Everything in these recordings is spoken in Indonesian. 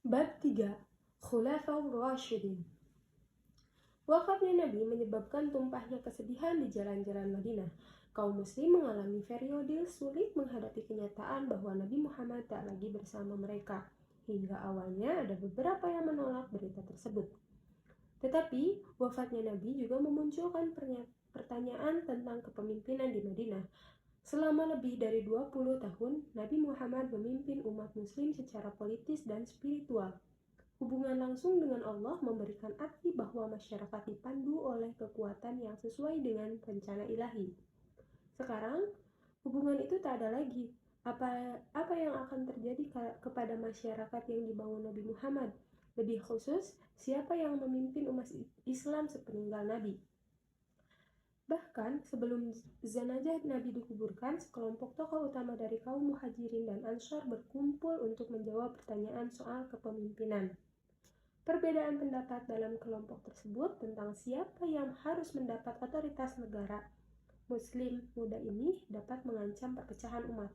Bab 3. Khulafaur Rasyidin. Wafatnya Nabi menyebabkan tumpahnya kesedihan di jalan-jalan Madinah. Kaum muslim mengalami periode sulit menghadapi kenyataan bahwa Nabi Muhammad tak lagi bersama mereka. Hingga awalnya ada beberapa yang menolak berita tersebut. Tetapi wafatnya Nabi juga memunculkan pertanyaan tentang kepemimpinan di Madinah. Selama lebih dari 20 tahun, Nabi Muhammad memimpin umat muslim secara politis dan spiritual. Hubungan langsung dengan Allah memberikan arti bahwa masyarakat dipandu oleh kekuatan yang sesuai dengan rencana ilahi. Sekarang, hubungan itu tak ada lagi. Apa yang akan terjadi kepada masyarakat yang dibangun Nabi Muhammad? Lebih khusus, siapa yang memimpin umat Islam sepeninggal Nabi? Bahkan sebelum jenazah Nabi dikuburkan, sekelompok tokoh utama dari kaum Muhajirin dan Ansor berkumpul untuk menjawab pertanyaan soal kepemimpinan. Perbedaan pendapat dalam kelompok tersebut tentang siapa yang harus mendapat otoritas negara Muslim muda ini dapat mengancam perpecahan umat.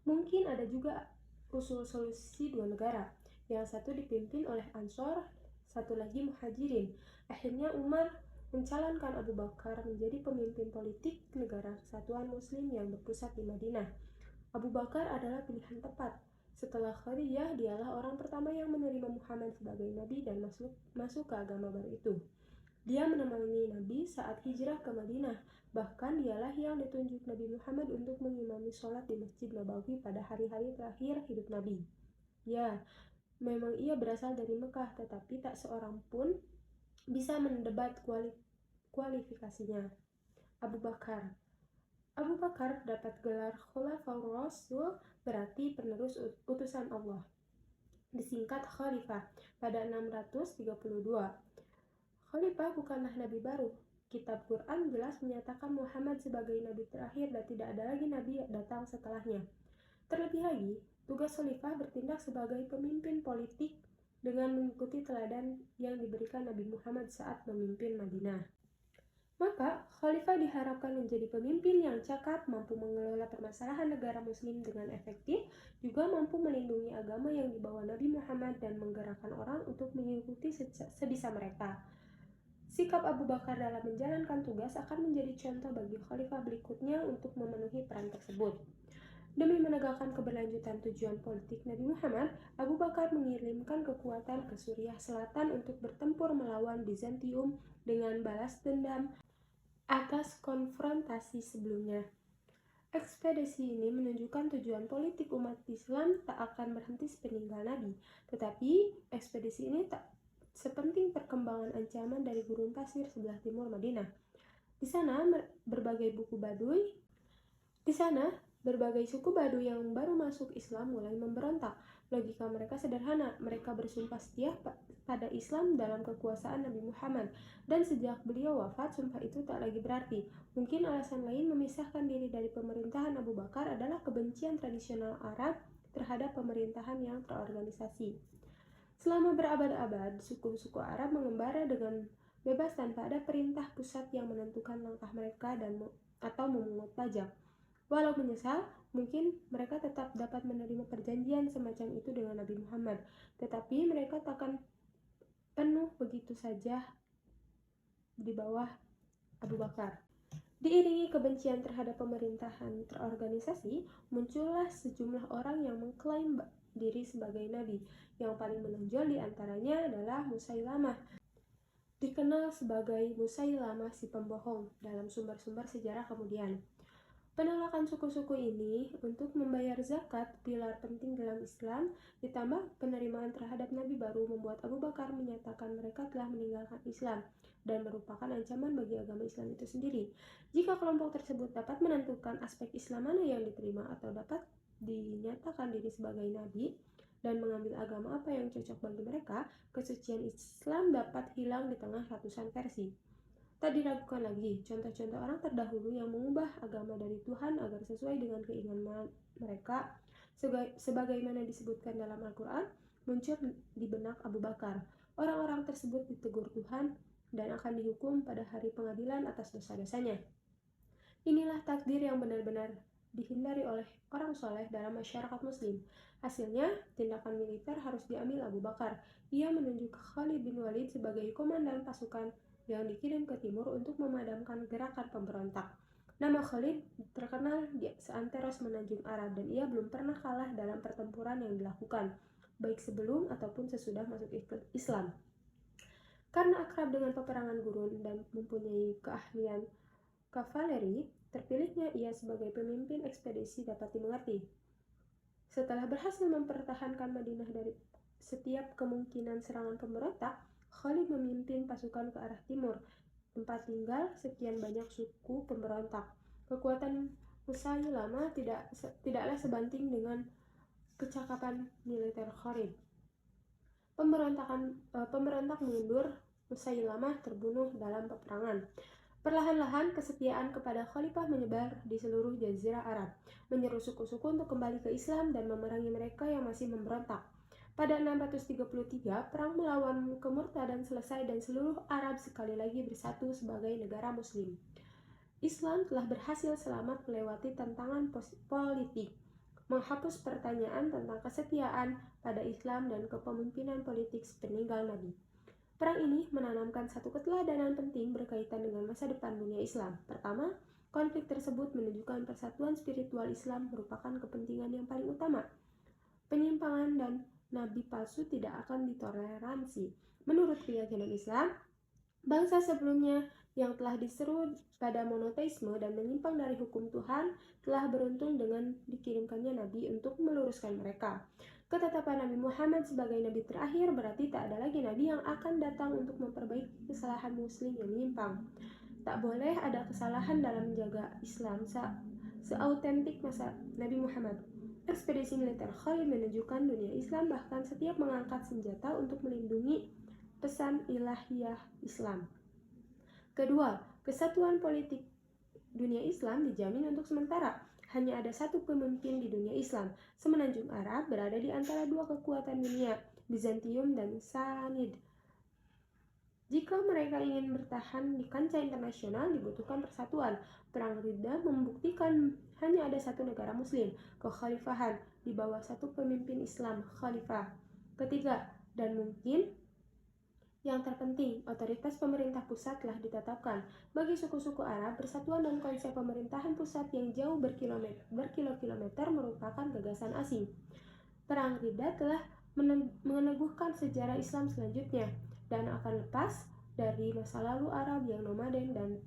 Mungkin ada juga usul solusi dua negara, yang satu dipimpin oleh Ansor, satu lagi Muhajirin. Akhirnya Umar mencalonkan Abu Bakar menjadi pemimpin politik negara kesatuan Muslim yang berpusat di Madinah. Abu Bakar adalah pilihan tepat. Setelah Khadijah, dialah orang pertama yang menerima Muhammad sebagai nabi dan masuk ke agama baru itu. Dia menemani Nabi saat hijrah ke Madinah. Bahkan dialah yang ditunjuk Nabi Muhammad untuk mengimami sholat di Masjid Nabawi pada hari-hari terakhir hidup Nabi. Ya, memang ia berasal dari Mekah, tetapi tak seorang pun bisa mendebat kualifikasinya. Abu Bakar dapat gelar Khulafaur Rasul, berarti penerus utusan Allah. Disingkat Khalifah pada 632. Khalifah bukanlah nabi baru. Kitab Quran jelas menyatakan Muhammad sebagai nabi terakhir dan tidak ada lagi nabi yang datang setelahnya. Terlebih lagi, tugas Khalifah bertindak sebagai pemimpin politik dengan mengikuti teladan yang diberikan Nabi Muhammad saat memimpin Madinah. Maka, Khalifah diharapkan menjadi pemimpin yang cakap, mampu mengelola permasalahan negara muslim dengan efektif, juga mampu melindungi agama yang dibawa Nabi Muhammad dan menggerakkan orang untuk mengikuti sebisa mereka. Sikap Abu Bakar dalam menjalankan tugas akan menjadi contoh bagi khalifah berikutnya untuk memenuhi peran tersebut. Demi menegakkan keberlanjutan tujuan politik Nabi Muhammad, Abu Bakar mengirimkan kekuatan ke Suriah Selatan untuk bertempur melawan Bizantium dengan balas dendam atas konfrontasi sebelumnya. Ekspedisi ini menunjukkan tujuan politik umat Islam tak akan berhenti sepeninggal Nabi, tetapi ekspedisi ini tak sepenting perkembangan ancaman dari gurun pasir sebelah timur Madinah. Di sana berbagai suku Baduy yang baru masuk Islam mulai memberontak. Logika mereka sederhana, mereka bersumpah setia pada Islam dalam kekuasaan Nabi Muhammad, dan sejak beliau wafat, sumpah itu tak lagi berarti. Mungkin alasan lain memisahkan diri dari pemerintahan Abu Bakar adalah kebencian tradisional Arab terhadap pemerintahan yang terorganisasi. Selama berabad-abad, suku-suku Arab mengembara dengan bebas tanpa ada perintah pusat yang menentukan langkah mereka atau memungut pajak. Walau menyesal, mungkin mereka tetap dapat menerima perjanjian semacam itu dengan Nabi Muhammad, tetapi mereka takkan penuh begitu saja di bawah Abu Bakar. Diiringi kebencian terhadap pemerintahan terorganisasi, muncullah sejumlah orang yang mengklaim diri sebagai nabi. Yang paling menonjol di antaranya adalah Musailamah, dikenal sebagai Musailamah si pembohong dalam sumber-sumber sejarah kemudian. Penolakan suku-suku ini untuk membayar zakat, pilar penting dalam Islam, ditambah penerimaan terhadap Nabi baru membuat Abu Bakar menyatakan mereka telah meninggalkan Islam dan merupakan ancaman bagi agama Islam itu sendiri. Jika kelompok tersebut dapat menentukan aspek Islam mana yang diterima atau dapat dinyatakan diri sebagai Nabi dan mengambil agama apa yang cocok bagi mereka, kesucian Islam dapat hilang di tengah ratusan versi. Tak diragukan lagi, contoh-contoh orang terdahulu yang mengubah agama dari Tuhan agar sesuai dengan keinginan mereka, sebagaimana disebutkan dalam Al-Quran, muncul di benak Abu Bakar. Orang-orang tersebut ditegur Tuhan dan akan dihukum pada hari pengadilan atas dosa-dosanya. Inilah takdir yang benar-benar dihindari oleh orang soleh dalam masyarakat muslim. Hasilnya, tindakan militer harus diambil Abu Bakar. Ia menunjuk Khalid bin Walid sebagai komandan pasukan yang dikirim ke timur untuk memadamkan gerakan pemberontak. Nama Khalid terkenal di seantero semenanjung Arab dan ia belum pernah kalah dalam pertempuran yang dilakukan, baik sebelum ataupun sesudah masuk Islam. Karena akrab dengan peperangan gurun dan mempunyai keahlian kavaleri, terpilihnya ia sebagai pemimpin ekspedisi dapat dimengerti. Setelah berhasil mempertahankan Madinah dari setiap kemungkinan serangan pemberontak, Khalid memimpin pasukan ke arah timur, tempat tinggal sekian banyak suku pemberontak. Kekuatan Musailamah tidaklah sebanding dengan kecakapan militer Khalid. Pemberontak mundur, Musailamah terbunuh dalam peperangan. Perlahan-lahan kesetiaan kepada khalifah menyebar di seluruh jazirah Arab, menyeru suku-suku untuk kembali ke Islam dan memerangi mereka yang masih memberontak. Pada 633, perang melawan kemurtadan selesai dan seluruh Arab sekali lagi bersatu sebagai negara muslim. Islam telah berhasil selamat melewati tantangan politik, menghapus pertanyaan tentang kesetiaan pada Islam dan kepemimpinan politik sepeninggal Nabi. Perang ini menanamkan satu keteladanan penting berkaitan dengan masa depan dunia Islam. Pertama, konflik tersebut menunjukkan persatuan spiritual Islam merupakan kepentingan yang paling utama. Penyimpangan dan nabi palsu tidak akan ditoleransi. Menurut keyakinan Islam, bangsa sebelumnya yang telah diseru pada monoteisme dan menyimpang dari hukum Tuhan telah beruntung dengan dikirimkannya nabi untuk meluruskan mereka. Ketetapan Nabi Muhammad sebagai nabi terakhir berarti tak ada lagi nabi yang akan datang untuk memperbaiki kesalahan muslim yang menyimpang. Tak boleh ada kesalahan dalam menjaga Islam seautentik masa Nabi Muhammad. Ekspedisi militer Khalid menunjukkan dunia Islam bahkan setiap mengangkat senjata untuk melindungi pesan ilahiyah Islam. Kedua, kesatuan politik dunia Islam dijamin untuk sementara. Hanya ada satu pemimpin di dunia Islam. Semenanjung Arab berada di antara dua kekuatan dunia, Bizantium dan Sanid. Jika mereka ingin bertahan di kancah internasional, dibutuhkan persatuan. Perang Riddah membuktikan hanya ada satu negara muslim, kekhalifahan, di bawah satu pemimpin Islam, khalifah. Ketiga, dan mungkin yang terpenting, otoritas pemerintah pusat telah ditetapkan. Bagi suku-suku Arab, persatuan dan konsep pemerintahan pusat yang jauh berkilo-kilometer merupakan gagasan asing. Perang Riddah telah meneguhkan sejarah Islam selanjutnya dan akan lepas dari masa lalu Arab yang nomaden dan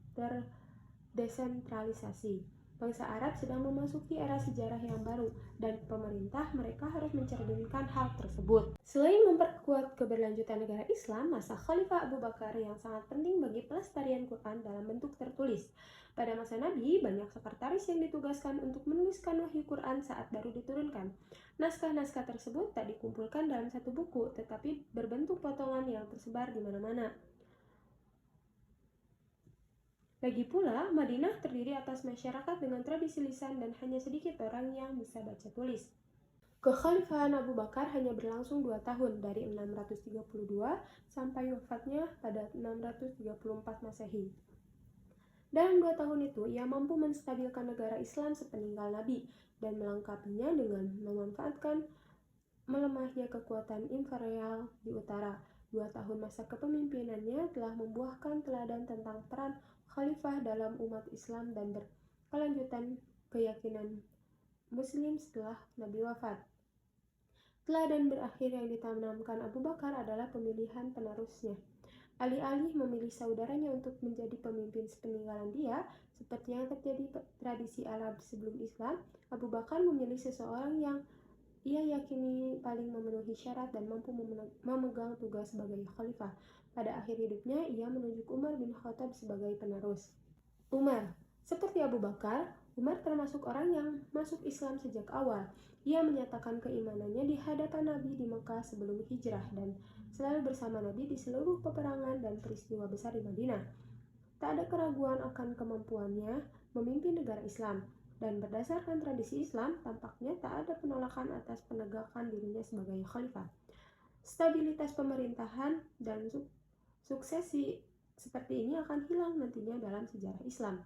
terdesentralisasi. Bangsa Arab sedang memasuki era sejarah yang baru dan pemerintah mereka harus mencerminkan hal tersebut. Selain memperkuat keberlanjutan negara Islam, masa Khalifah Abu Bakar yang sangat penting bagi pelestarian Quran dalam bentuk tertulis. Pada masa Nabi, banyak sekretaris yang ditugaskan untuk menuliskan wahyu Quran saat baru diturunkan. Naskah-naskah tersebut tak dikumpulkan dalam satu buku, tetapi berbentuk potongan yang tersebar di mana-mana. Lagi pula, Madinah terdiri atas masyarakat dengan tradisi lisan dan hanya sedikit orang yang bisa baca tulis. Kekhalifahan Abu Bakar hanya berlangsung 2 tahun, dari 632 sampai wafatnya pada 634 Masehi. Dalam 2 tahun itu, ia mampu menstabilkan negara Islam sepeninggal Nabi dan melengkapinya dengan memanfaatkan melemahnya kekuatan imperial di utara. 2 tahun masa kepemimpinannya telah membuahkan teladan tentang peran khalifah dalam umat Islam dan berkelanjutan keyakinan Muslim setelah Nabi wafat. Teladan berakhir yang ditanamkan Abu Bakar adalah pemilihan penerusnya. Alih-alih memilih saudaranya untuk menjadi pemimpin sepeninggalan dia, seperti yang terjadi tradisi Arab sebelum Islam, Abu Bakar memilih seseorang yang ia yakini paling memenuhi syarat dan mampu memegang tugas sebagai khalifah. Pada akhir hidupnya, ia menunjuk Umar bin Khattab sebagai penerus. Umar, seperti Abu Bakar, Umar termasuk orang yang masuk Islam sejak awal. Ia menyatakan keimanannya di hadapan Nabi di Mekah sebelum hijrah dan selalu bersama Nabi di seluruh peperangan dan peristiwa besar di Madinah. Tak ada keraguan akan kemampuannya memimpin negara Islam. Dan berdasarkan tradisi Islam, tampaknya tak ada penolakan atas penegakan dirinya sebagai khalifah. Stabilitas pemerintahan dan suksesi seperti ini akan hilang nantinya dalam sejarah Islam.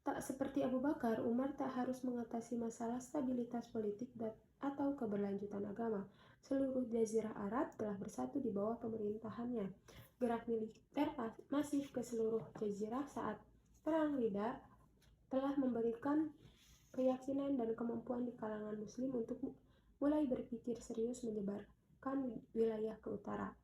Tak seperti Abu Bakar, Umar tak harus mengatasi masalah stabilitas politik atau keberlanjutan agama. Seluruh Jazirah Arab telah bersatu di bawah pemerintahannya. Gerak militer masif ke seluruh Jazirah saat Perang Ridha telah memberikan keyakinan dan kemampuan di kalangan Muslim untuk mulai berpikir serius menyebarkan wilayah ke utara.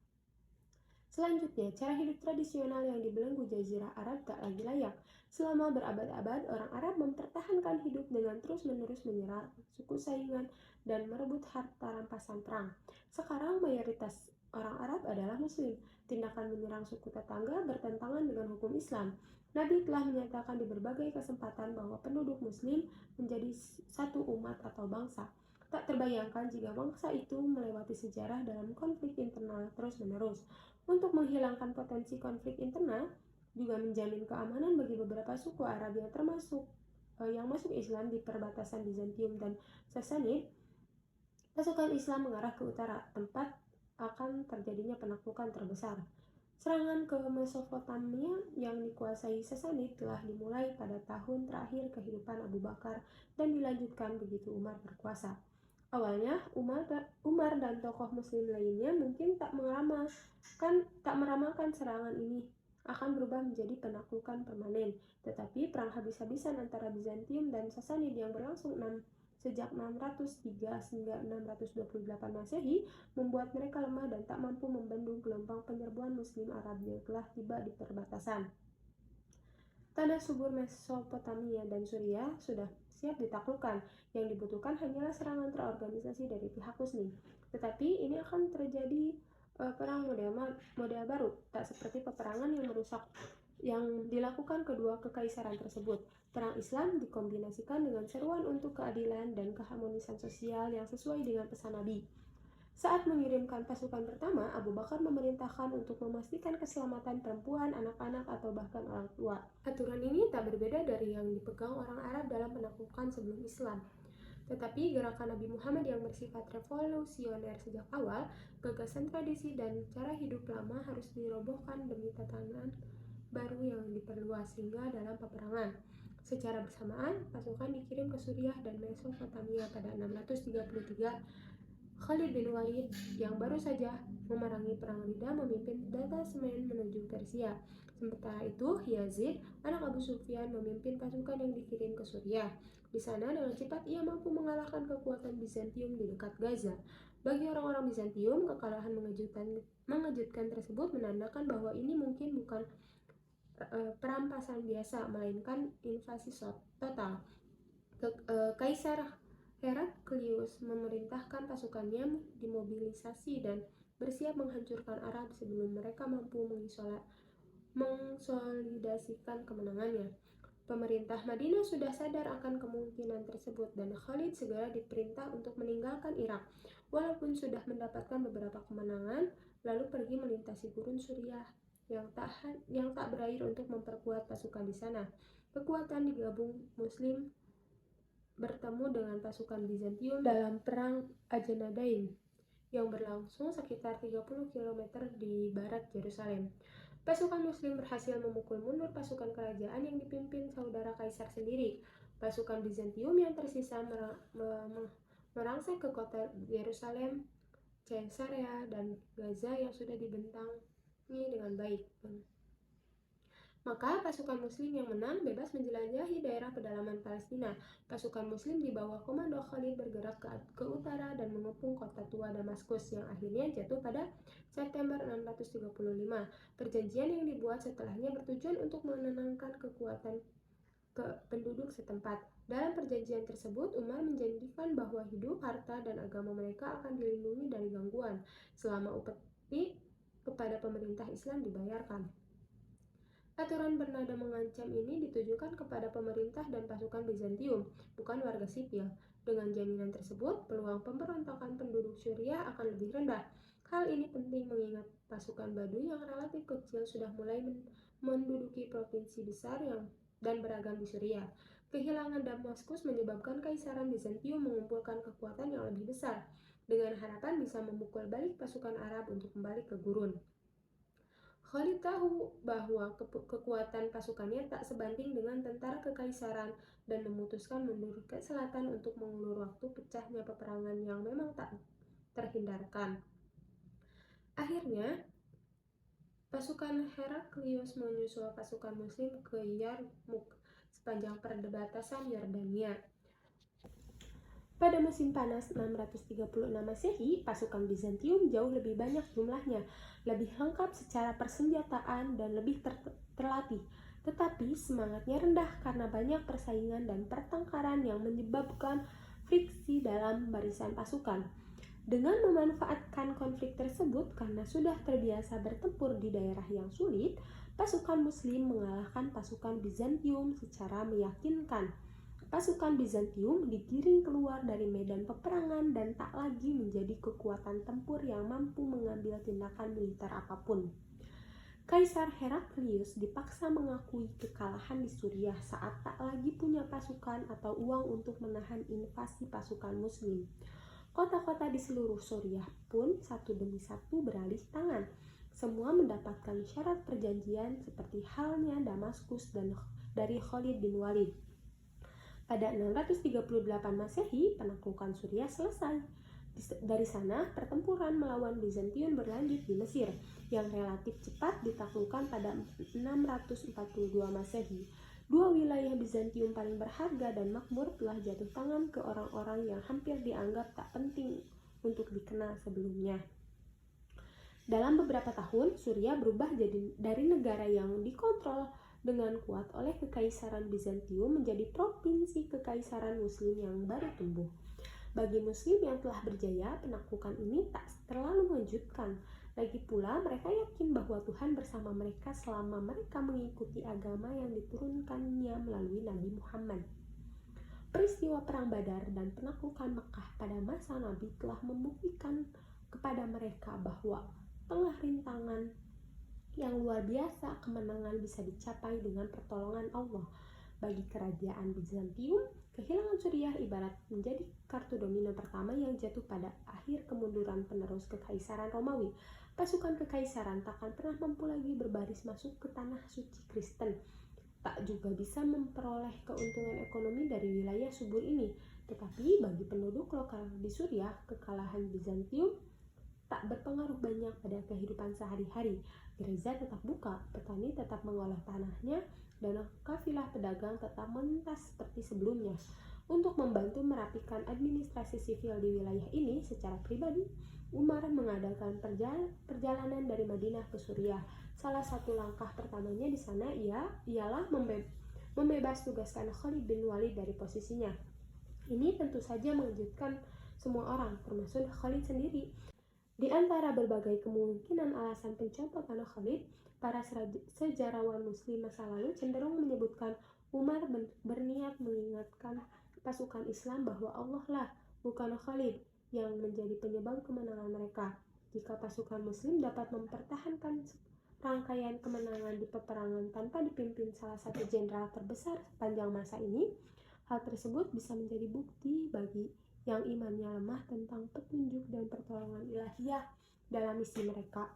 Selanjutnya, cara hidup tradisional yang dibelenggu Jazirah Arab tak lagi layak. Selama berabad-abad, orang Arab mempertahankan hidup dengan terus-menerus menyerang suku saingan dan merebut harta rampasan perang. Sekarang mayoritas orang Arab adalah Muslim. Tindakan menyerang suku tetangga bertentangan dengan hukum Islam. Nabi telah menyatakan di berbagai kesempatan bahwa penduduk Muslim menjadi satu umat atau bangsa. Tak terbayangkan jika bangsa itu melewati sejarah dalam konflik internal terus-menerus. Untuk menghilangkan potensi konflik internal, juga menjamin keamanan bagi beberapa suku Arab yang masuk Islam di perbatasan Bizantium dan Sassanid. Pasukan Islam mengarah ke utara, tempat akan terjadinya penaklukan terbesar. Serangan ke Mesopotamia yang dikuasai Sassanid telah dimulai pada tahun terakhir kehidupan Abu Bakar dan dilanjutkan begitu Umar berkuasa. Awalnya, Umar dan tokoh Muslim lainnya mungkin tak meramalkan serangan ini akan berubah menjadi penaklukan permanen. Tetapi perang habis-habisan antara Bizantium dan Sassanid yang berlangsung sejak 603 hingga 628 Masehi membuat mereka lemah dan tak mampu membendung gelombang penyerbuan Muslim Arab yang telah tiba di perbatasan. Tanah subur Mesopotamia dan Suriah sudah siap ditaklukkan. Yang dibutuhkan hanyalah serangan terorganisasi dari pihak Muslim. Tetapi ini akan terjadi perang model baru, tak seperti peperangan yang merusak yang dilakukan kedua kekaisaran tersebut. Perang Islam dikombinasikan dengan seruan untuk keadilan dan keharmonisan sosial yang sesuai dengan pesan Nabi. Saat mengirimkan pasukan pertama, Abu Bakar memerintahkan untuk memastikan keselamatan perempuan, anak-anak, atau bahkan orang tua. Aturan ini tak berbeda dari yang dipegang orang Arab dalam penaklukan sebelum Islam. Tetapi gerakan Nabi Muhammad yang bersifat revolusioner sejak awal, gagasan tradisi dan cara hidup lama harus dirobohkan demi tatanan baru yang diperluas hingga dalam peperangan. Secara bersamaan, pasukan dikirim ke Suriah dan Mesopotamia pada 633. Khalid bin Walid yang baru saja memerangi Perang Ridha memimpin detasemen menuju Persia. Sementara itu, Yazid, anak Abu Sufyan, memimpin pasukan yang dikirim ke Suriah. Di sana, dengan cepat ia mampu mengalahkan kekuatan Bizantium di dekat Gaza. Bagi orang-orang Bizantium, kekalahan mengejutkan tersebut menandakan bahwa ini mungkin bukan perampasan biasa, melainkan invasi total. Kaisar Heraklius memerintahkan pasukannya dimobilisasi dan bersiap menghancurkan Arab sebelum mereka mampu mengonsolidasikan kemenangannya. Pemerintah Madinah sudah sadar akan kemungkinan tersebut dan Khalid segera diperintah untuk meninggalkan Irak. Walaupun sudah mendapatkan beberapa kemenangan, lalu pergi melintasi gurun Suriah yang tak berair untuk memperkuat pasukan di sana. Kekuatan digabung Muslim bertemu dengan pasukan Bizantium dalam Perang Ajnadain yang berlangsung sekitar 30 km di barat Yerusalem. Pasukan Muslim berhasil memukul mundur pasukan kerajaan yang dipimpin saudara kaisar sendiri. Pasukan Bizantium yang tersisa merangsek ke kota Yerusalem, Caesarea, dan Gaza yang sudah dibentangi dengan baik. Maka pasukan Muslim yang menang bebas menjelajahi daerah pedalaman Palestina. Pasukan Muslim di bawah komando Khalid bergerak ke utara dan mengepung kota tua Damaskus yang akhirnya jatuh pada September 635. Perjanjian yang dibuat setelahnya bertujuan untuk menenangkan kekuatan penduduk setempat. Dalam perjanjian tersebut, Umar menjanjikan bahwa hidup, harta, dan agama mereka akan dilindungi dari gangguan selama upeti kepada pemerintah Islam dibayarkan. Aturan bernada mengancam ini ditujukan kepada pemerintah dan pasukan Bizantium, bukan warga sipil. Dengan jaminan tersebut, peluang pemberontakan penduduk Suriah akan lebih rendah. Hal ini penting mengingat pasukan Baduy yang relatif kecil sudah mulai menduduki provinsi besar dan beragam di Suriah. Kehilangan Damaskus menyebabkan Kaisaran Bizantium mengumpulkan kekuatan yang lebih besar, dengan harapan bisa memukul balik pasukan Arab untuk kembali ke gurun. Khalid tahu bahwa kekuatan pasukannya tak sebanding dengan tentara kekaisaran dan memutuskan mundur ke selatan untuk mengulur waktu pecahnya peperangan yang memang tak terhindarkan. Akhirnya, pasukan Heraklius menyusul pasukan Muslim ke Yarmouk sepanjang perbatasan Yordania. Pada musim panas 636 Masehi, pasukan Bizantium jauh lebih banyak jumlahnya, lebih lengkap secara persenjataan dan lebih terlatih. Tetapi semangatnya rendah karena banyak persaingan dan pertengkaran yang menyebabkan friksi dalam barisan pasukan. Dengan memanfaatkan konflik tersebut karena sudah terbiasa bertempur di daerah yang sulit, pasukan Muslim mengalahkan pasukan Bizantium secara meyakinkan. Pasukan Bizantium digiring keluar dari medan peperangan dan tak lagi menjadi kekuatan tempur yang mampu mengambil tindakan militer apapun. Kaisar Heraklius dipaksa mengakui kekalahan di Suriah saat tak lagi punya pasukan atau uang untuk menahan invasi pasukan Muslim. Kota-kota di seluruh Suriah pun satu demi satu beralih tangan. Semua mendapatkan syarat perjanjian seperti halnya Damaskus dan dari Khalid bin Walid. Pada 638 Masehi, penaklukan Suriah selesai. Dari sana, pertempuran melawan Bizantium berlanjut di Mesir, yang relatif cepat ditaklukkan pada 642 Masehi. Dua wilayah Bizantium paling berharga dan makmur telah jatuh tangan ke orang-orang yang hampir dianggap tak penting untuk dikenal sebelumnya. Dalam beberapa tahun, Suriah berubah dari negara yang dikontrol dengan kuat oleh Kekaisaran Bizantium menjadi provinsi Kekaisaran Muslim yang baru tumbuh. Bagi Muslim yang telah berjaya, penaklukan ini tak terlalu mengejutkan. Lagi pula, mereka yakin bahwa Tuhan bersama mereka selama mereka mengikuti agama yang diturunkannya melalui Nabi Muhammad. Peristiwa Perang Badar dan penaklukan Makkah pada masa Nabi telah membuktikan kepada mereka bahwa tengah rintangan yang luar biasa, kemenangan bisa dicapai dengan pertolongan Allah. Bagi kerajaan Bizantium, kehilangan Suriah ibarat menjadi kartu domino pertama yang jatuh pada akhir kemunduran penerus Kekaisaran Romawi. Pasukan Kekaisaran takkan pernah mampu lagi berbaris masuk ke tanah suci Kristen. Tak juga bisa memperoleh keuntungan ekonomi dari wilayah subur ini. Tetapi bagi penduduk lokal di Suriah, kekalahan Bizantium tak berpengaruh banyak pada kehidupan sehari-hari. Gereja tetap buka, petani tetap mengolah tanahnya, dan kafilah pedagang tetap melintas seperti sebelumnya. Untuk membantu merapikan administrasi sivil di wilayah ini secara pribadi, Umar mengadakan perjalanan dari Madinah ke Suriah. Salah satu langkah pertamanya di sana ialah membebas tugaskan Khalid bin Walid dari posisinya. Ini tentu saja mengejutkan semua orang, termasuk Khalid sendiri. Di antara berbagai kemungkinan alasan pencopotan Khalid, para sejarawan Muslim masa lalu cenderung menyebutkan Umar berniat mengingatkan pasukan Islam bahwa Allah lah, bukan Khalid, yang menjadi penyebab kemenangan mereka. Jika pasukan Muslim dapat mempertahankan rangkaian kemenangan di peperangan tanpa dipimpin salah satu jenderal terbesar sepanjang masa ini, hal tersebut bisa menjadi bukti bagi yang imannya lemah tentang petunjuk dan pertolongan ilahiyah dalam misi mereka.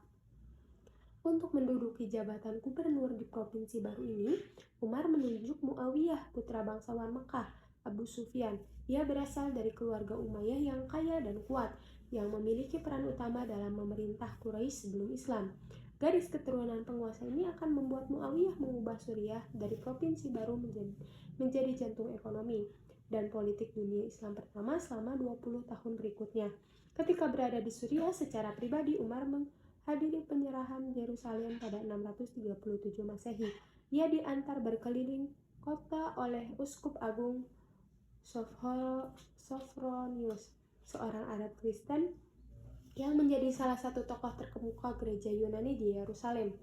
Untuk menduduki jabatan gubernur di provinsi baru ini, Umar menunjuk Muawiyah, putra bangsawan Mekah, Abu Sufyan. Ia berasal dari keluarga Umayyah yang kaya dan kuat, yang memiliki peran utama dalam memerintah Quraisy sebelum Islam. Garis keturunan penguasa ini akan membuat Muawiyah mengubah Suriah dari provinsi baru menjadi jantung ekonomi dan politik dunia Islam pertama selama 20 tahun berikutnya. Ketika berada di Suriah secara pribadi, Umar menghadiri penyerahan Yerusalem pada 637 Masehi. Ia diantar berkeliling kota oleh Uskup Agung Sophronius, seorang Arab Kristen yang menjadi salah satu tokoh terkemuka gereja Yunani di Yerusalem.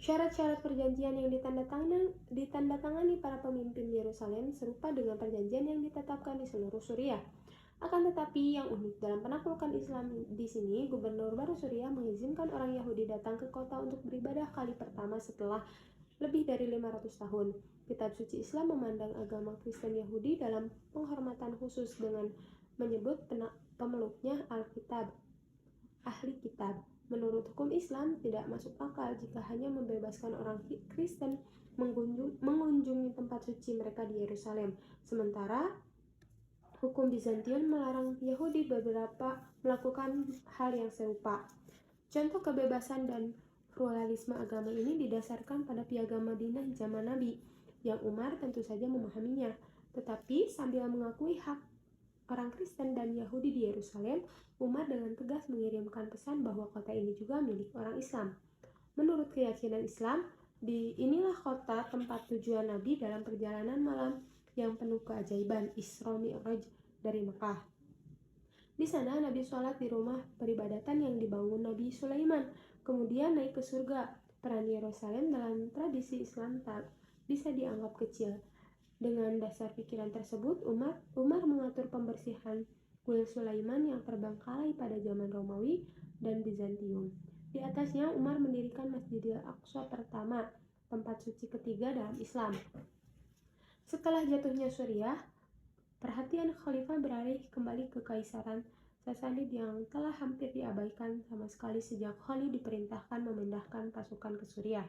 Syarat-syarat perjanjian yang ditandatangani para pemimpin Yerusalem serupa dengan perjanjian yang ditetapkan di seluruh Suriah. Akan tetapi yang unik dalam penaklukan Islam di sini, gubernur baru Suriah mengizinkan orang Yahudi datang ke kota untuk beribadah kali pertama setelah lebih dari 500 tahun. Kitab suci Islam memandang agama Kristen Yahudi dalam penghormatan khusus dengan menyebut pemeluknya Alkitab, ahli kitab. Menurut hukum Islam, tidak masuk akal jika hanya membebaskan orang Kristen mengunjungi tempat suci mereka di Yerusalem. Sementara hukum Bizantium melarang Yahudi beberapa melakukan hal yang serupa. Contoh kebebasan dan pluralisme agama ini didasarkan pada Piagam Madinah zaman Nabi, yang Umar tentu saja memahaminya. Tetapi sambil mengakui hak orang Kristen dan Yahudi di Yerusalem, Umar dengan tegas mengirimkan pesan bahwa kota ini juga milik orang Islam. Menurut keyakinan Islam, inilah kota tempat tujuan Nabi dalam perjalanan malam yang penuh keajaiban, Isra Mi'raj dari Mekah. Di sana Nabi sholat di rumah peribadatan yang dibangun Nabi Sulaiman, kemudian naik ke surga. Peran Yerusalem dalam tradisi Islam tak bisa dianggap kecil. Dengan dasar pikiran tersebut, Umar mengatur pembersihan kuil Sulaiman yang terbengkalai pada zaman Romawi dan Bizantium. Di atasnya, Umar mendirikan Masjidil Aqsa pertama, tempat suci ketiga dalam Islam. Setelah jatuhnya Suriah, perhatian Khalifah beralih kembali ke Kaisaran Sasanid yang telah hampir diabaikan sama sekali sejak Khalid diperintahkan memindahkan pasukan ke Suriah.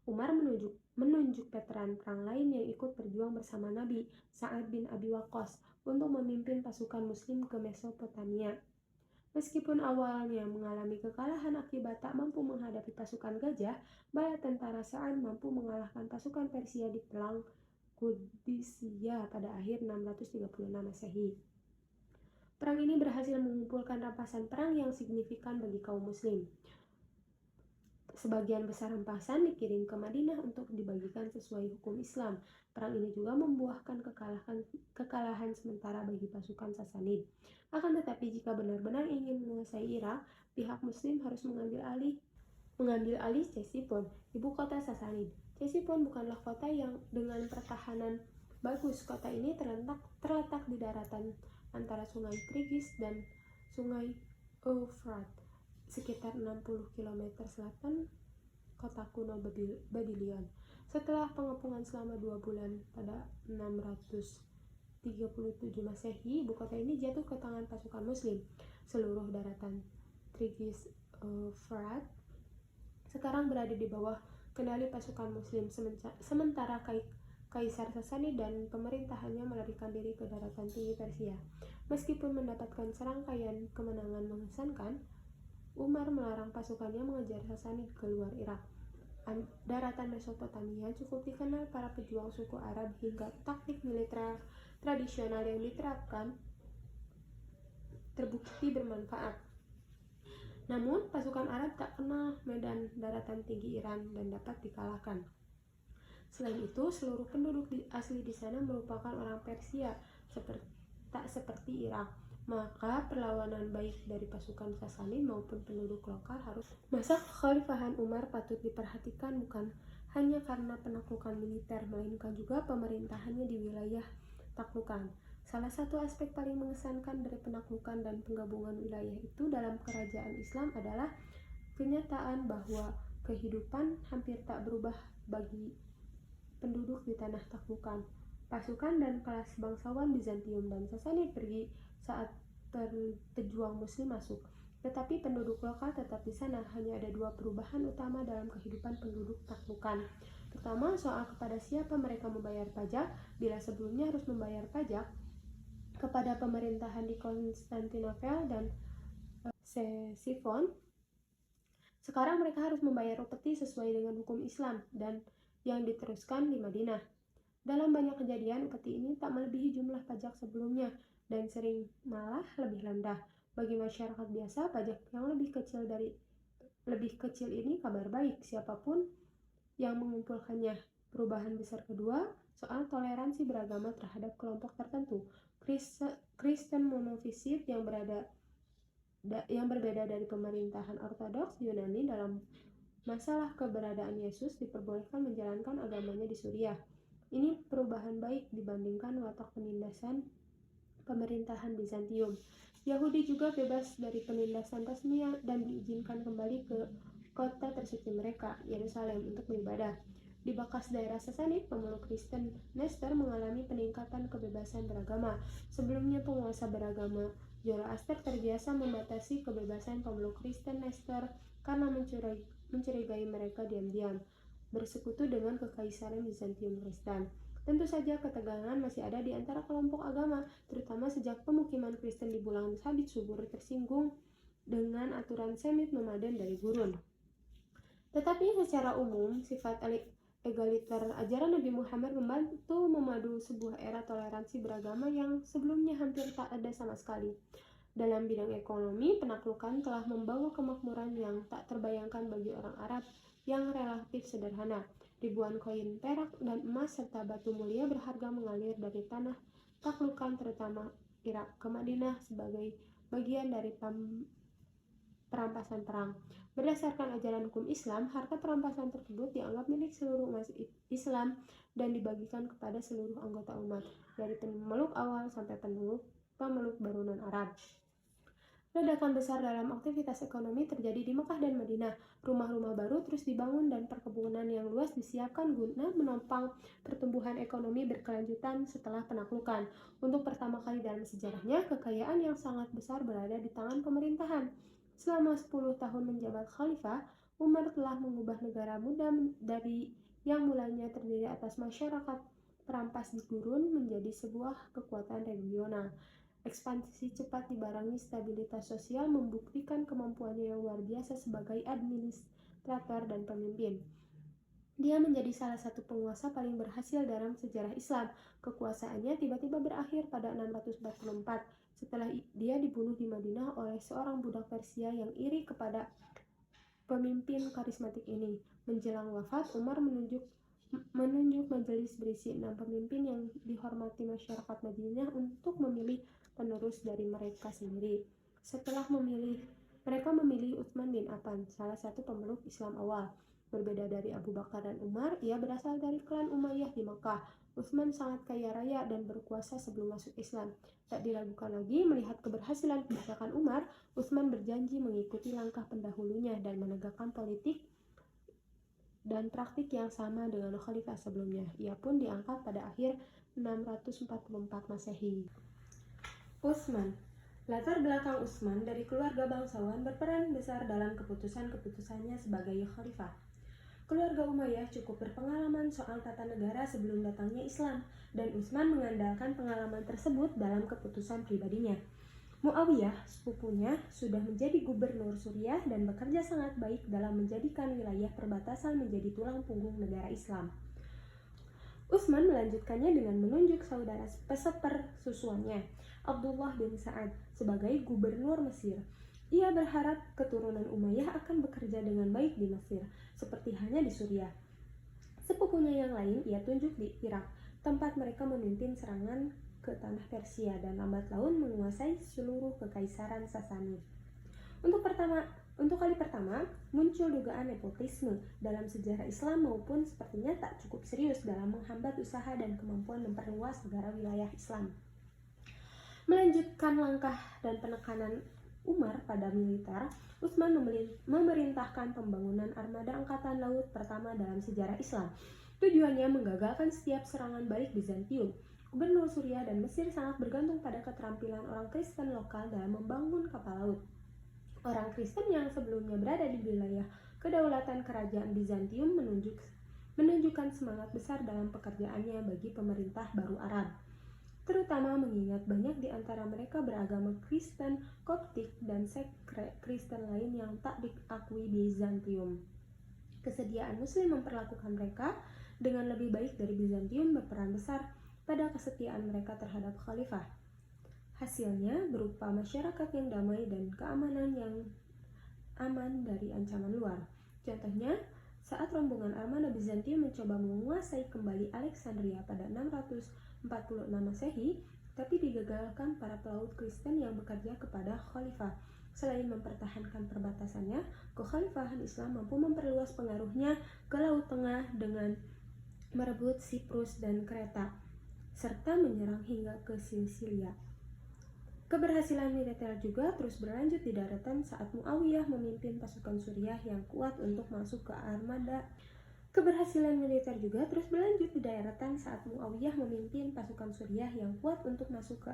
Umar menunjuk veteran perang lain yang ikut berjuang bersama Nabi, Sa'ad bin Abi Waqqas, untuk memimpin pasukan muslim ke Mesopotamia. Meskipun awalnya mengalami kekalahan akibat tak mampu menghadapi pasukan gajah, bala tentara Sa'ad mampu mengalahkan pasukan Persia di Perang Qadisiyah pada akhir 636 Masehi. Perang ini berhasil mengumpulkan rampasan perang yang signifikan bagi kaum muslim. Sebagian besar rampasan dikirim ke Madinah untuk dibagikan sesuai hukum Islam. Perang ini juga membuahkan kekalahan sementara bagi pasukan Sasanid. Akan tetapi jika benar-benar ingin menguasai Irak, pihak Muslim harus mengambil alih Ctesiphon, ibu kota Sasanid. Ctesiphon bukanlah kota yang dengan pertahanan bagus. Kota ini terletak di daratan antara Sungai Tigris dan Sungai Eufrat, sekitar 60 km selatan kota kuno Babylon. Setelah pengepungan selama 2 bulan pada 637 Masehi, ibu kota ini jatuh ke tangan pasukan muslim. Seluruh daratan Tigris Eufrat sekarang berada di bawah kendali pasukan muslim, sementara Kaisar Sasani dan pemerintahannya melarikan diri ke daratan tinggi Persia. Meskipun mendapatkan serangkaian kemenangan mengesankan, Umar melarang pasukannya mengejar Sasani ke luar Irak. Daratan Mesopotamia cukup dikenal para pejuang suku Arab hingga taktik militer tradisional yang diterapkan terbukti bermanfaat. Namun, pasukan Arab tak kenal medan daratan tinggi Iran dan dapat dikalahkan. Selain itu, seluruh penduduk asli di sana merupakan orang Persia, tak seperti Irak. Maka perlawanan baik dari pasukan Sasani maupun penduduk lokal harus. Masa kekhalifahan Umar patut diperhatikan bukan hanya karena penaklukan militer, melainkan juga pemerintahannya di wilayah taklukan. Salah satu aspek paling mengesankan dari penaklukan dan penggabungan wilayah itu dalam kerajaan Islam adalah kenyataan bahwa kehidupan hampir tak berubah bagi penduduk di tanah taklukan. Pasukan dan kelas bangsawan Bizantium dan Sasani pergi saat pejuang muslim masuk, tetapi penduduk lokal tetap di sana. Hanya ada 2 perubahan utama dalam kehidupan penduduk taklukan. Pertama, soal kepada siapa mereka membayar pajak. Bila sebelumnya harus membayar pajak kepada pemerintahan di Konstantinopel dan Ctesiphon, sekarang mereka harus membayar upeti sesuai dengan hukum Islam dan yang diteruskan di Madinah. Dalam banyak kejadian, upeti ini tak melebihi jumlah pajak sebelumnya dan sering malah lebih rendah. Bagi masyarakat biasa, pajak yang lebih kecil ini kabar baik siapapun yang mengumpulkannya. Perubahan besar kedua, soal toleransi beragama terhadap kelompok tertentu. Kristen monofisit yang berbeda dari pemerintahan Ortodoks Yunani dalam masalah keberadaan Yesus diperbolehkan menjalankan agamanya di Suriah. Ini perubahan baik dibandingkan watak penindasan pemerintahan Bizantium. Yahudi juga bebas dari penindasan resmi dan diizinkan kembali ke kota tersuci mereka, Yerusalem, untuk beribadah. Di bekas daerah Sasanid, pemeluk Kristen Nestor mengalami peningkatan kebebasan beragama. Sebelumnya penguasa beragama Zoroaster terbiasa membatasi kebebasan pemeluk Kristen Nestor karena mencurigai mereka diam-diam bersekutu dengan kekaisaran Bizantium Kristen. Tentu saja ketegangan masih ada di antara kelompok agama, terutama sejak pemukiman Kristen di Bulan Sabit subur tersinggung dengan aturan semit nomaden dari gurun. Tetapi secara umum, sifat egaliter ajaran Nabi Muhammad membantu memadu sebuah era toleransi beragama yang sebelumnya hampir tak ada sama sekali. Dalam bidang ekonomi, penaklukan telah membawa kemakmuran yang tak terbayangkan bagi orang Arab yang relatif sederhana. Ribuan koin perak dan emas serta batu mulia berharga mengalir dari tanah taklukan terutama Irak ke Madinah sebagai bagian dari perampasan perang. Berdasarkan ajaran hukum Islam, harta perampasan tersebut dianggap milik seluruh umat Islam dan dibagikan kepada seluruh anggota umat, dari pemeluk awal sampai pemeluk baru non-Arab. Ledakan besar dalam aktivitas ekonomi terjadi di Mekah dan Madinah. Rumah-rumah baru terus dibangun dan perkebunan yang luas disiapkan guna menopang pertumbuhan ekonomi berkelanjutan setelah penaklukan. Untuk pertama kali dalam sejarahnya, kekayaan yang sangat besar berada di tangan pemerintahan. Selama 10 tahun menjabat khalifah, Umar telah mengubah negara muda dari yang mulanya terdiri atas masyarakat perampas di gurun menjadi sebuah kekuatan regional. Ekspansi cepat dibarengi stabilitas sosial membuktikan kemampuannya yang luar biasa sebagai administrator dan pemimpin. Dia menjadi salah satu penguasa paling berhasil dalam sejarah Islam. Kekuasaannya tiba-tiba berakhir pada 644 setelah dia dibunuh di Madinah oleh seorang budak Persia yang iri kepada pemimpin karismatik ini. Menjelang wafat, Umar menunjuk majelis berisi 6 pemimpin yang dihormati masyarakat Madinah untuk memilih penerus dari mereka sendiri. Setelah mereka memilih Utsman bin Affan, salah satu pemeluk Islam awal. Berbeda dari Abu Bakar dan Umar, ia berasal dari klan Umayyah di Makkah. Utsman sangat kaya raya dan berkuasa sebelum masuk Islam. Tak diragukan lagi, melihat keberhasilan kebijakan Umar, Utsman berjanji mengikuti langkah pendahulunya dan menegakkan politik dan praktik yang sama dengan khalifah sebelumnya. Ia pun diangkat pada akhir 644 Masehi. Utsman. Latar belakang Utsman dari keluarga bangsawan berperan besar dalam keputusan-keputusannya sebagai khalifah. Keluarga Umayyah cukup berpengalaman soal tata negara sebelum datangnya Islam, dan Utsman mengandalkan pengalaman tersebut dalam keputusan pribadinya. Muawiyah, sepupunya, sudah menjadi gubernur Suriah dan bekerja sangat baik dalam menjadikan wilayah perbatasan menjadi tulang punggung negara Islam. Utsman melanjutkannya dengan menunjuk saudara sepersusuannya, Abdullah bin Sa'ad, sebagai gubernur Mesir. Ia berharap keturunan Umayyah akan bekerja dengan baik di Mesir, seperti halnya di Suriah. Sepupunya yang lain ia tunjuk di Irak, tempat mereka memimpin serangan ke tanah Persia dan lambat laun menguasai seluruh kekaisaran Sasani. Untuk kali pertama, muncul dugaan nepotisme dalam sejarah Islam maupun sepertinya tak cukup serius dalam menghambat usaha dan kemampuan memperluas negara wilayah Islam. Melanjutkan langkah dan penekanan Umar pada militer, Utsman memerintahkan pembangunan armada angkatan laut pertama dalam sejarah Islam. Tujuannya menggagalkan setiap serangan balik Bizantium. Gubernur Suriah dan Mesir sangat bergantung pada keterampilan orang Kristen lokal dalam membangun kapal laut. Orang Kristen yang sebelumnya berada di wilayah kedaulatan kerajaan Bizantium menunjukkan semangat besar dalam pekerjaannya bagi pemerintah baru Arab, terutama mengingat banyak di antara mereka beragama Kristen, Koptik, dan sekt Kristen lain yang tak diakui Bizantium. Kesediaan Muslim memperlakukan mereka dengan lebih baik dari Bizantium berperan besar pada kesetiaan mereka terhadap khalifah. Hasilnya berupa masyarakat yang damai dan keamanan yang aman dari ancaman luar. Contohnya, saat rombongan armada Bizantium mencoba menguasai kembali Alexandria pada 646 Masehi, tapi digagalkan para pelaut Kristen yang bekerja kepada khalifah. Selain mempertahankan perbatasannya, kekhalifahan Islam mampu memperluas pengaruhnya ke Laut Tengah dengan merebut Siprus dan Kreta, serta menyerang hingga ke Sisilia. Keberhasilan militer juga terus berlanjut di daratan saat Muawiyah memimpin pasukan Suriah yang kuat untuk masuk ke armada. Keberhasilan militer juga terus berlanjut di daratan saat Muawiyah memimpin pasukan Suriah yang kuat untuk masuk ke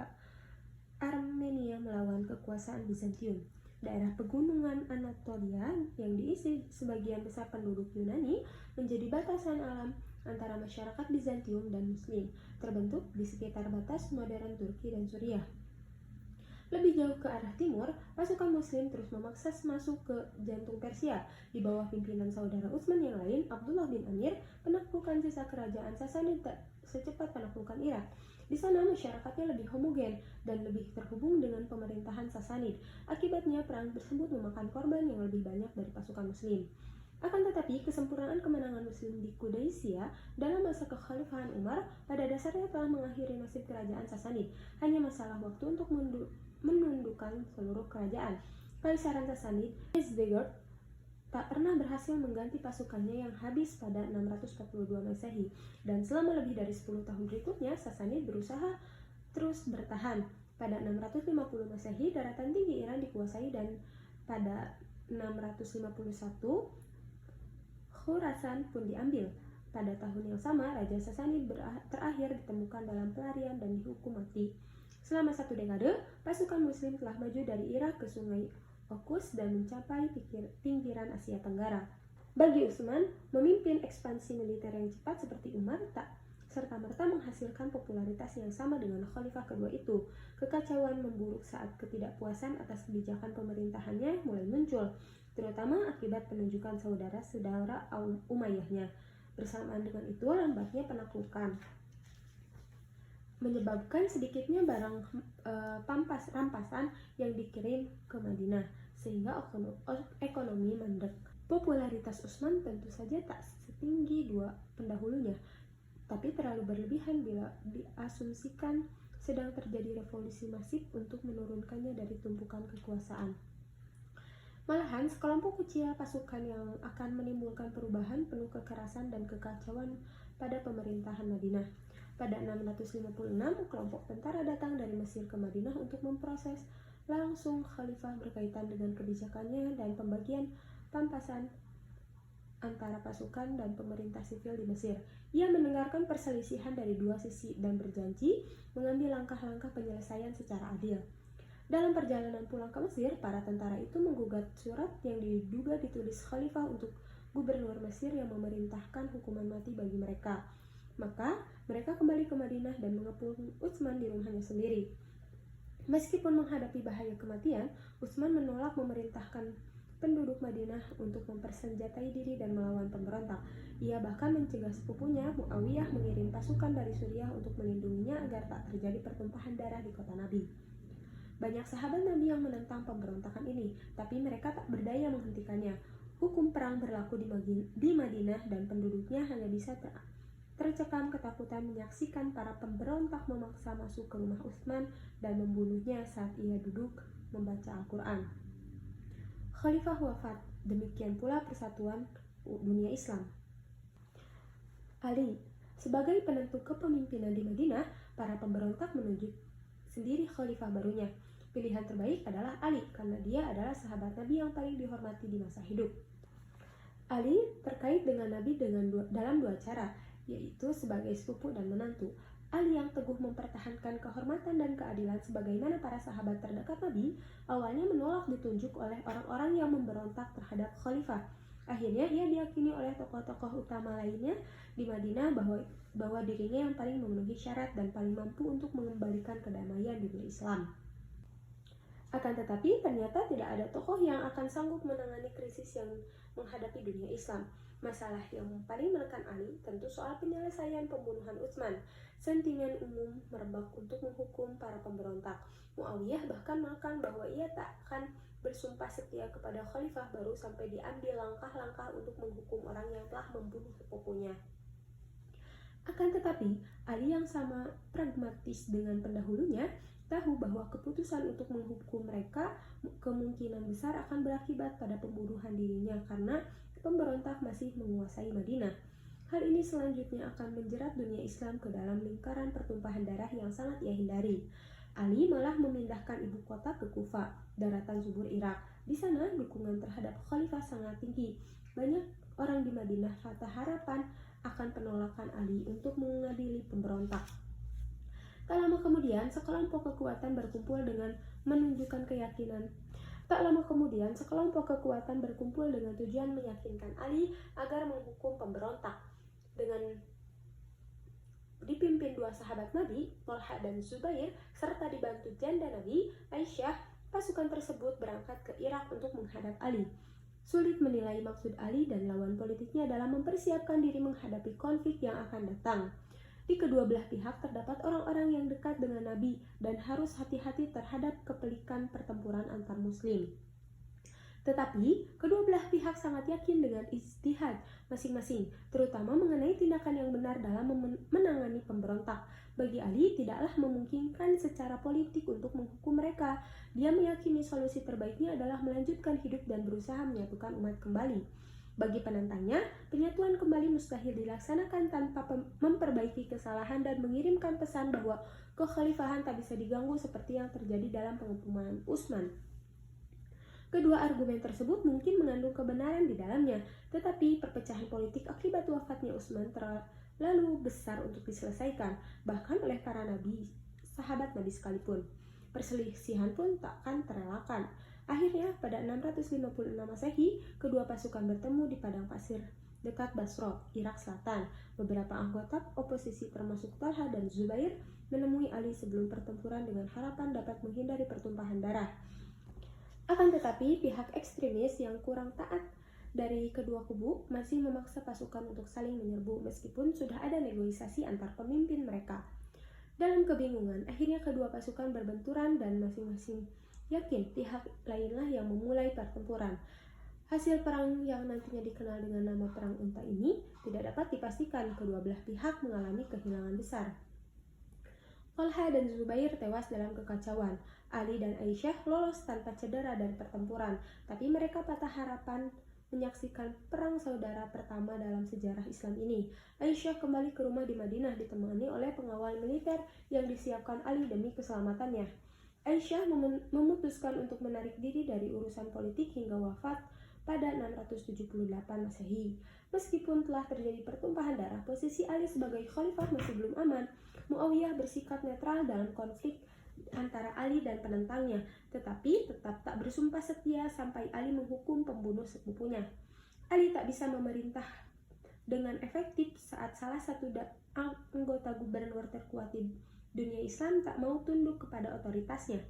Armenia melawan kekuasaan Bizantium. Daerah pegunungan Anatolia yang diisi sebagian besar penduduk Yunani menjadi batasan alam antara masyarakat Bizantium dan Muslim, terbentuk di sekitar batas modern Turki dan Suriah. Lebih jauh ke arah timur, pasukan Muslim terus memaksa masuk ke jantung Persia. Di bawah pimpinan saudara Utsman yang lain, Abdullah bin Amir, penaklukan sisa kerajaan Sasanid tak secepat penaklukan Irak. Di sana masyarakatnya lebih homogen dan lebih terhubung dengan pemerintahan Sasanid. Akibatnya perang tersebut memakan korban yang lebih banyak dari pasukan Muslim. Akan tetapi, kesempurnaan kemenangan Muslim di Quraisy dalam masa kekhalifahan Umar pada dasarnya telah mengakhiri nasib kerajaan Sasanid. Hanya masalah waktu untuk menundukkan seluruh kerajaan. Kaisaran Sasanid, Hezbegerd, tak pernah berhasil mengganti pasukannya yang habis pada 642 Masehi, dan selama lebih dari 10 tahun berikutnya Sasanid berusaha terus bertahan. Pada 650 Masehi, daratan tinggi Iran dikuasai dan pada 651 Khurasan pun diambil. Pada tahun yang sama, Raja Sasanid terakhir ditemukan dalam pelarian dan dihukum mati. Selama 1 dekade, pasukan Muslim telah maju dari Irak ke Sungai Okus dan mencapai pinggiran Asia Tenggara. Bagi Utsman, memimpin ekspansi militer yang cepat seperti Umar tak serta-merta menghasilkan popularitas yang sama dengan khalifah kedua itu. Kekacauan memburuk saat ketidakpuasan atas kebijakan pemerintahannya mulai muncul, terutama akibat penunjukan saudara-saudara Umayyahnya. Bersamaan dengan itu, lambatnya penaklukan menyebabkan sedikitnya barang rampasan yang dikirim ke Madinah, sehingga ekonomi mandek. Popularitas Utsman tentu saja tak setinggi dua pendahulunya, tapi terlalu berlebihan bila diasumsikan sedang terjadi revolusi masif untuk menurunkannya dari tumpukan kekuasaan. Malahan, sekelompok kecil pasukan yang akan menimbulkan perubahan penuh kekerasan dan kekacauan pada pemerintahan Madinah. Pada 656, kelompok tentara datang dari Mesir ke Madinah untuk memproses langsung khalifah berkaitan dengan kebijakannya dan pembagian pampasan antara pasukan dan pemerintah sipil di Mesir. Ia mendengarkan perselisihan dari dua sisi dan berjanji mengambil langkah-langkah penyelesaian secara adil. Dalam perjalanan pulang ke Mesir, para tentara itu menggugat surat yang diduga ditulis khalifah untuk gubernur Mesir yang memerintahkan hukuman mati bagi mereka. Maka, mereka kembali ke Madinah dan mengepung Utsman di rumahnya sendiri. Meskipun menghadapi bahaya kematian, Utsman menolak memerintahkan penduduk Madinah untuk mempersenjatai diri dan melawan pemberontak. Ia bahkan mencegah sepupunya, Muawiyah, mengirim pasukan dari Suriah untuk melindunginya agar tak terjadi pertumpahan darah di kota Nabi. Banyak sahabat Nabi yang menentang pemberontakan ini, tapi mereka tak berdaya menghentikannya. Hukum perang berlaku di Madinah dan penduduknya hanya bisa tercekam ketakutan menyaksikan para pemberontak memaksa masuk ke rumah Utsman dan membunuhnya saat ia duduk membaca Al-Quran. Khalifah wafat, demikian pula persatuan dunia Islam. Ali, sebagai penentu kepemimpinan di Madinah, para pemberontak menunjuk sendiri khalifah barunya. Pilihan terbaik adalah Ali, karena dia adalah sahabat Nabi yang paling dihormati di masa hidup. Ali terkait dengan Nabi dalam dua cara, yaitu sebagai sepupu dan menantu. Ali yang teguh mempertahankan kehormatan dan keadilan sebagaimana para sahabat terdekat Nabi, awalnya menolak ditunjuk oleh orang-orang yang memberontak terhadap khalifah. Akhirnya ia diyakini oleh tokoh-tokoh utama lainnya di Madinah bahwa dirinya yang paling memenuhi syarat dan paling mampu untuk mengembalikan kedamaian dunia Islam. Akan tetapi, ternyata tidak ada tokoh yang akan sanggup menangani krisis yang menghadapi dunia Islam. Masalah yang paling menekan Ali tentu soal penyelesaian pembunuhan Utsman. Sentimen umum merebak untuk menghukum para pemberontak. Muawiyah bahkan mengatakan bahwa ia tak akan bersumpah setia kepada khalifah baru sampai diambil langkah-langkah untuk menghukum orang yang telah membunuh sepupunya. Akan tetapi, Ali yang sama pragmatis dengan pendahulunya, tahu bahwa keputusan untuk menghukum mereka kemungkinan besar akan berakibat pada pembunuhan dirinya karena pemberontak masih menguasai Madinah. Hal ini selanjutnya akan menjerat dunia Islam ke dalam lingkaran pertumpahan darah yang sangat ia hindari. Ali malah memindahkan ibu kota ke Kufa, daratan subur Irak. Di sana dukungan terhadap khalifah sangat tinggi. Banyak orang di Madinah patah harapan akan penolakan Ali untuk mengadili pemberontak. Tak lama kemudian, sekelompok kekuatan berkumpul dengan tujuan meyakinkan Ali agar menghukum pemberontak. Dengan dipimpin dua sahabat Nabi, Thalha dan Zubair, serta dibantu janda Nabi, Aisyah, pasukan tersebut berangkat ke Irak untuk menghadap Ali. Sulit menilai maksud Ali dan lawan politiknya dalam mempersiapkan diri menghadapi konflik yang akan datang. Di kedua belah pihak terdapat orang-orang yang dekat dengan Nabi dan harus hati-hati terhadap kepelikan pertempuran antar muslim. Tetapi, kedua belah pihak sangat yakin dengan ijtihad masing-masing, terutama mengenai tindakan yang benar dalam menangani pemberontak. Bagi Ali, tidaklah memungkinkan secara politik untuk menghukum mereka. Dia meyakini solusi terbaiknya adalah melanjutkan hidup dan berusaha menyatukan umat kembali. Bagi penantangnya, penyatuan kembali mustahil dilaksanakan tanpa memperbaiki kesalahan dan mengirimkan pesan bahwa kekhalifahan tak bisa diganggu seperti yang terjadi dalam pengepungan Utsman. Kedua argumen tersebut mungkin mengandung kebenaran di dalamnya, tetapi perpecahan politik akibat wafatnya Utsman terlalu besar untuk diselesaikan, bahkan oleh para sahabat Nabi sekalipun. Perselisihan pun takkan terelakkan. Akhirnya, pada 656 Masehi, kedua pasukan bertemu di padang pasir dekat Basra, Irak Selatan. Beberapa anggota oposisi termasuk Thalha dan Zubair menemui Ali sebelum pertempuran dengan harapan dapat menghindari pertumpahan darah. Akan tetapi, pihak ekstremis yang kurang taat dari kedua kubu masih memaksa pasukan untuk saling menyerbu meskipun sudah ada negosiasi antar pemimpin mereka. Dalam kebingungan, akhirnya kedua pasukan berbenturan dan masing-masing yakin pihak lainlah yang memulai pertempuran. Hasil perang yang nantinya dikenal dengan nama Perang Unta ini tidak dapat dipastikan. Kedua belah pihak mengalami kehilangan besar. Thalha dan Zubair tewas dalam kekacauan. Ali dan Aisyah lolos tanpa cedera dari pertempuran, tapi mereka patah harapan menyaksikan perang saudara pertama dalam sejarah Islam ini. Aisyah kembali ke rumah di Madinah ditemani oleh pengawal militer yang disiapkan Ali demi keselamatannya. Aisyah memutuskan untuk menarik diri dari urusan politik hingga wafat pada 678 Masehi. Meskipun telah terjadi pertumpahan darah, posisi Ali sebagai khalifah masih belum aman. Muawiyah bersikap netral dalam konflik antara Ali dan penentangnya, tetapi tetap tak bersumpah setia sampai Ali menghukum pembunuh sepupunya. Ali tak bisa memerintah dengan efektif saat salah satu anggota gubernur terkuat di dunia Islam tak mau tunduk kepada otoritasnya.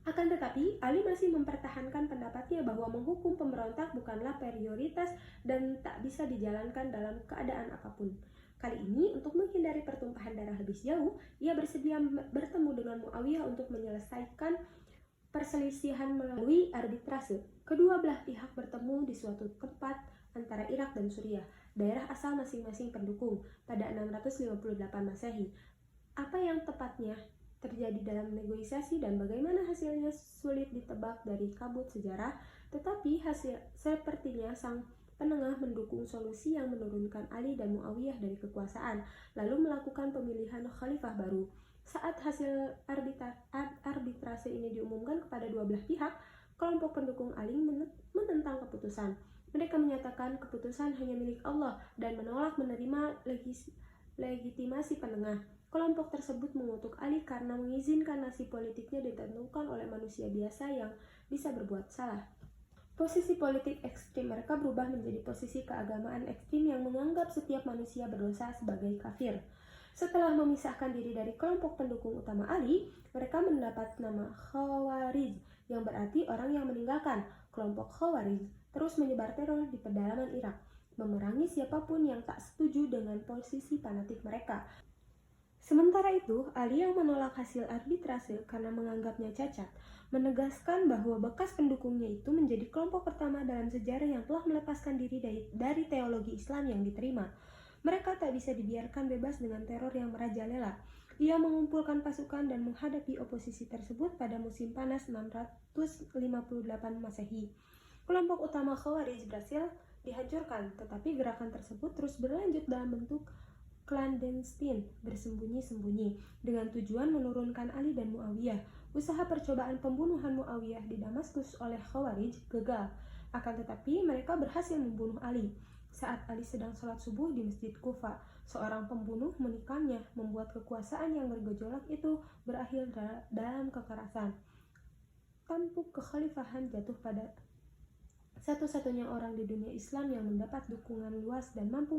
Akan tetapi, Ali masih mempertahankan pendapatnya bahwa menghukum pemberontak bukanlah prioritas dan tak bisa dijalankan dalam keadaan apapun. Kali ini, untuk menghindari pertumpahan darah lebih jauh, ia bersedia bertemu dengan Muawiyah untuk menyelesaikan perselisihan melalui arbitrase. Kedua belah pihak bertemu di suatu tempat antara Irak dan Suriah, daerah asal masing-masing pendukung, pada 658 Masehi. Apa yang tepatnya terjadi dalam negosiasi dan bagaimana hasilnya sulit ditebak dari kabut sejarah, tetapi sepertinya sang penengah mendukung solusi yang menurunkan Ali dan Muawiyah dari kekuasaan, lalu melakukan pemilihan khalifah baru. Saat hasil arbitrase ini diumumkan kepada dua belah pihak, kelompok pendukung Ali menentang keputusan. Mereka menyatakan keputusan hanya milik Allah dan menolak menerima legitimasi penengah. Kelompok tersebut mengutuk Ali karena mengizinkan nasib politiknya ditentukan oleh manusia biasa yang bisa berbuat salah. Posisi politik ekstrim mereka berubah menjadi posisi keagamaan ekstrim yang menganggap setiap manusia berdosa sebagai kafir. Setelah memisahkan diri dari kelompok pendukung utama Ali, mereka mendapat nama Khawarij, yang berarti orang yang meninggalkan. Kelompok Khawarij terus menyebar teror di pedalaman Irak, memerangi siapapun yang tak setuju dengan posisi fanatik mereka. Sementara itu, Ali yang menolak hasil arbitrase karena menganggapnya cacat, menegaskan bahwa bekas pendukungnya itu menjadi kelompok pertama dalam sejarah yang telah melepaskan diri dari teologi Islam yang diterima. Mereka tak bisa dibiarkan bebas dengan teror yang merajalela. Ia mengumpulkan pasukan dan menghadapi oposisi tersebut pada musim panas 658 Masehi. Kelompok utama Khawarij berhasil dihancurkan, tetapi gerakan tersebut terus berlanjut dalam bentuk clandestine, bersembunyi-sembunyi, dengan tujuan menurunkan Ali dan Muawiyah. Usaha percobaan pembunuhan Muawiyah di Damaskus oleh Khawarij gagal. Akan tetapi, mereka berhasil membunuh Ali saat Ali sedang sholat subuh di Masjid Kufa. seorang pembunuh menikahnya, membuat kekuasaan yang bergejolak itu berakhir dalam kekerasan. Tampuk kekhalifahan jatuh pada satu-satunya orang di dunia Islam yang mendapat dukungan luas dan mampu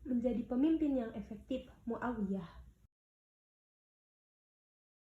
menjadi pemimpin yang efektif, Muawiyah.